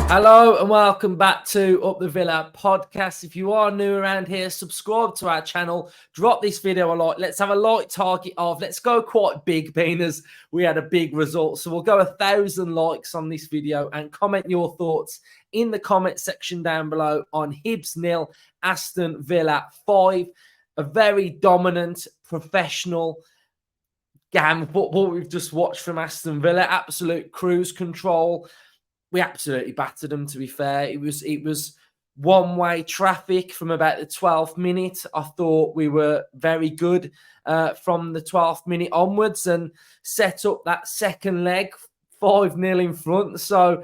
Hello and welcome back to Up the Villa podcast. If you are new around here, subscribe to our channel, drop this video a like. Let's have a like target of, let's go quite big, being as we had a big result. So we'll go 1,000 likes on this video and comment your thoughts in the comment section down below on Hibs 0, Aston Villa 5. A very dominant, professional game of football we've just watched from Aston Villa. Absolute cruise control. We absolutely battered them, to be fair. It was one-way traffic from about the 12th minute. I thought we were very good from the 12th minute onwards and set up that second leg 5-0 in front. So,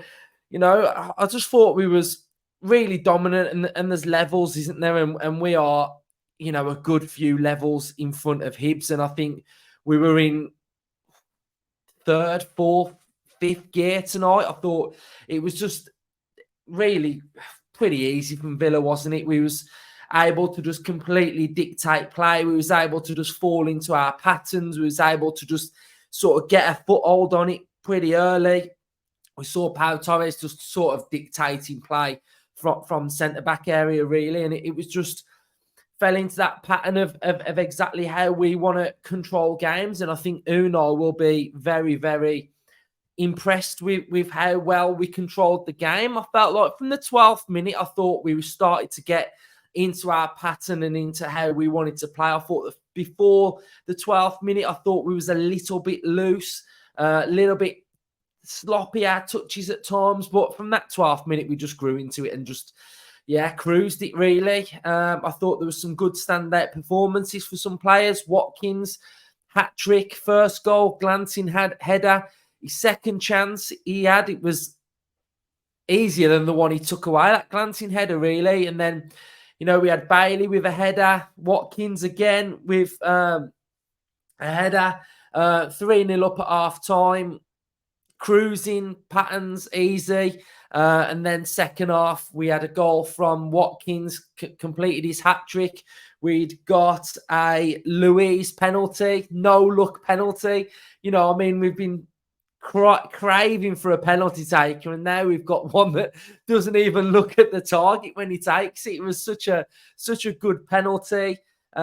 you know, I just thought we was really dominant and there's levels, isn't there? And we are, you know, a good few levels in front of Hibs. And I think we were in third, fourth, fifth gear tonight. I thought it was just really pretty easy from Villa, wasn't it? We was able to just completely dictate play. We was able to just fall into our patterns. We was able to just sort of get a foothold on it pretty early. We saw Pau Torres just sort of dictating play from centre-back area, really. And it was just fell into that pattern of exactly how we want to control games. And I think Unai will be very, very impressed with how well we controlled the game. I felt like from the 12th minute, I thought we started to get into our pattern and into how we wanted to play. I thought that before the 12th minute, I thought we was a little bit loose, a little bit sloppy, our touches at times. But from that 12th minute, we just grew into it and just, yeah, cruised it really. I thought there was some good standout performances for some players. Watkins, hat-trick, first goal, glancing header. His second chance he had, it was easier than the one he took away. That glancing header, really. And then, you know, we had Bailey with a header. Watkins again with a header. 3-0 up at half-time. Cruising, patterns, easy. And then second half, we had a goal from Watkins, completed his hat-trick. We'd got a Luiz penalty, no-look penalty. You know, I mean, we've been craving for a penalty taker, and now we've got one that doesn't even look at the target when he takes it. It was such a good penalty. You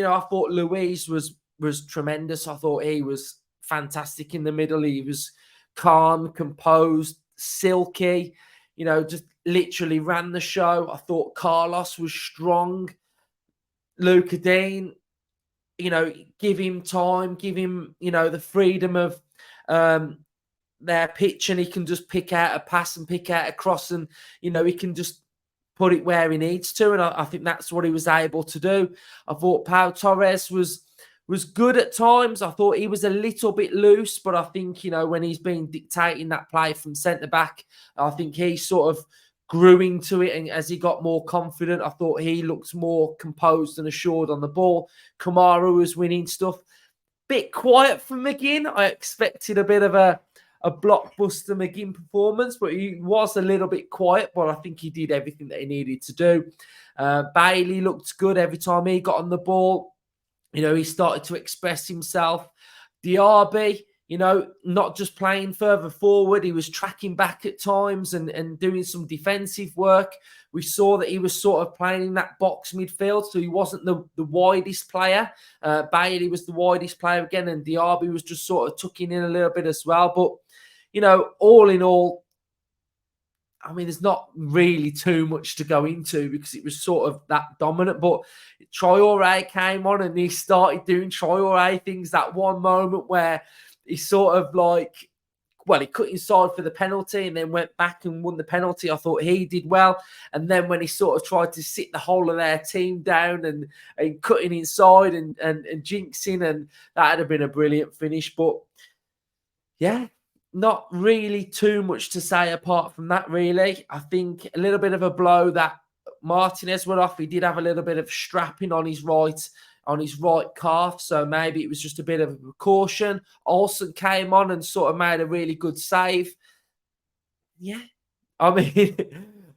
know, I thought Luiz was tremendous. I thought he was fantastic in the middle. He was calm, composed, silky. You know, just literally ran the show. I thought Carlos was strong. Luca Dean, you know, give him time, give him, you know, the freedom of their pitch, and he can just pick out a pass and pick out a cross, and you know, he can just put it where he needs to, and I think that's what he was able to do. I thought Pau Torres was good at times. I thought he was a little bit loose, but I think, you know, when he's been dictating that play from centre back, I think he sort of grew into it, and as he got more confident, I thought he looked more composed and assured on the ball. Kamara was winning stuff. Bit quiet from McGinn. I expected a bit of a blockbuster McGinn performance, but he was a little bit quiet, but I think he did everything that he needed to do. Bailey looked good every time he got on the ball. You know, he started to express himself. Diaby, you know, not just playing further forward, he was tracking back at times and doing some defensive work. We saw that he was sort of playing in that box midfield, so he wasn't the widest player. Bailey was the widest player again, and Diaby was just sort of tucking in a little bit as well. But, you know, all in all, I mean, there's not really too much to go into because it was sort of that dominant. But Traore came on and he started doing Traore things. That one moment where he sort of like, well, he cut inside for the penalty and then went back and won the penalty. I thought he did well. And then when he sort of tried to sit the whole of their team down and cutting inside and jinxing, and that would have been a brilliant finish. But yeah, not really too much to say apart from that, really. I think a little bit of a blow that Martinez went off. He did have a little bit of strapping on his right calf, so maybe it was just a bit of a precaution. Olsen came on and sort of made a really good save. Yeah, I mean,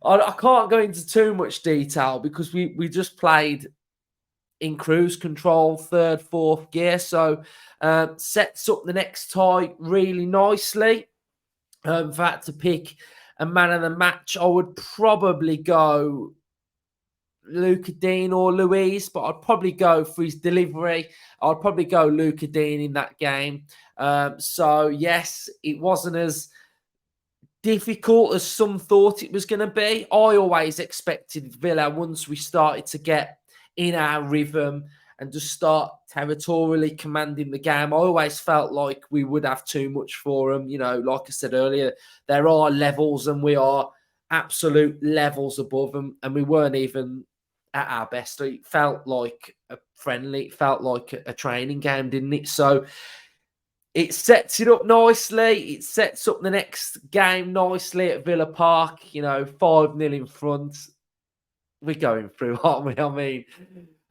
I can't go into too much detail because we just played in cruise control, third, fourth gear. So sets up the next tie really nicely. If I had to pick a man of the match, I would probably go Luca Dean or Luis, but I'd probably go for his delivery. I'd probably go Luca Dean in that game. So, yes, it wasn't as difficult as some thought it was going to be. I always expected Villa, once we started to get in our rhythm and just start territorially commanding the game, I always felt like we would have too much for them. You know, like I said earlier, there are levels and we are absolute levels above them, and we weren't even at our best. It felt like a friendly, it felt like a training game, didn't it? So it sets it up nicely. It sets up the next game nicely at Villa Park, 5-0 in front. We're going through, aren't we? I mean,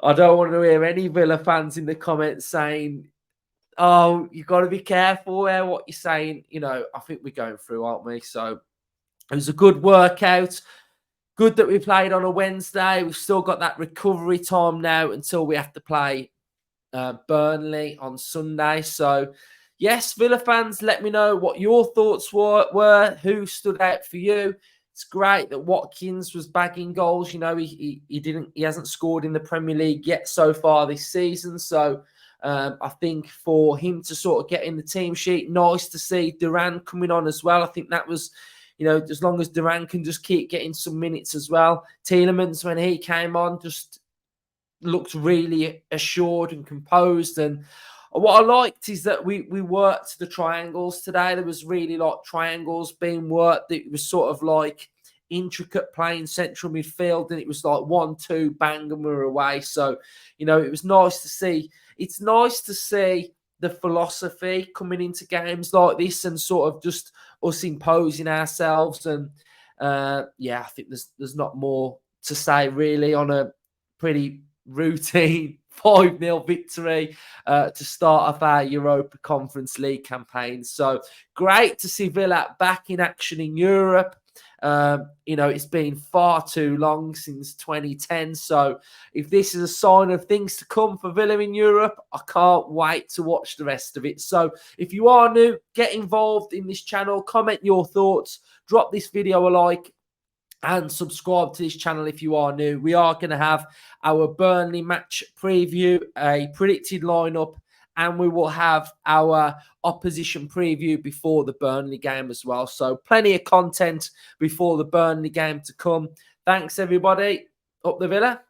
I don't want to hear any Villa fans in the comments saying, oh, you've got to be careful there, what you're saying. I think we're going through, aren't we? So it was a good workout. Good that we played on a Wednesday. We've still got that recovery time now until we have to play Burnley on Sunday. So, yes, Villa fans, let me know what your thoughts were. Who stood out for you? It's great that Watkins was bagging goals. He hasn't scored in the Premier League yet so far this season. So I think for him to sort of get in the team sheet, nice to see Duran coming on as well. I think that was, as long as Duran can just keep getting some minutes as well. Tielemans, when he came on, just looked really assured and composed. And what I liked is that we worked the triangles today. There was really like triangles being worked. It was sort of like intricate playing central midfield, and it was like 1-2, bang, and we were away. So, it was nice to see. It's nice to see the philosophy coming into games like this and sort of just us imposing ourselves. And I think there's not more to say really on a pretty routine 5-0 victory to start off our Europa Conference League campaign. So great to see Villa back in action in Europe. It's been far too long since 2010. So if this is a sign of things to come for Villa in Europe, I can't wait to watch the rest of it. So if you are new, get involved in this channel, comment your thoughts, drop this video a like, and subscribe to this channel if you are new. We are going to have our Burnley match preview, a predicted lineup, and we will have our opposition preview before the Burnley game as well. So plenty of content before the Burnley game to come. Thanks, everybody. Up the Villa.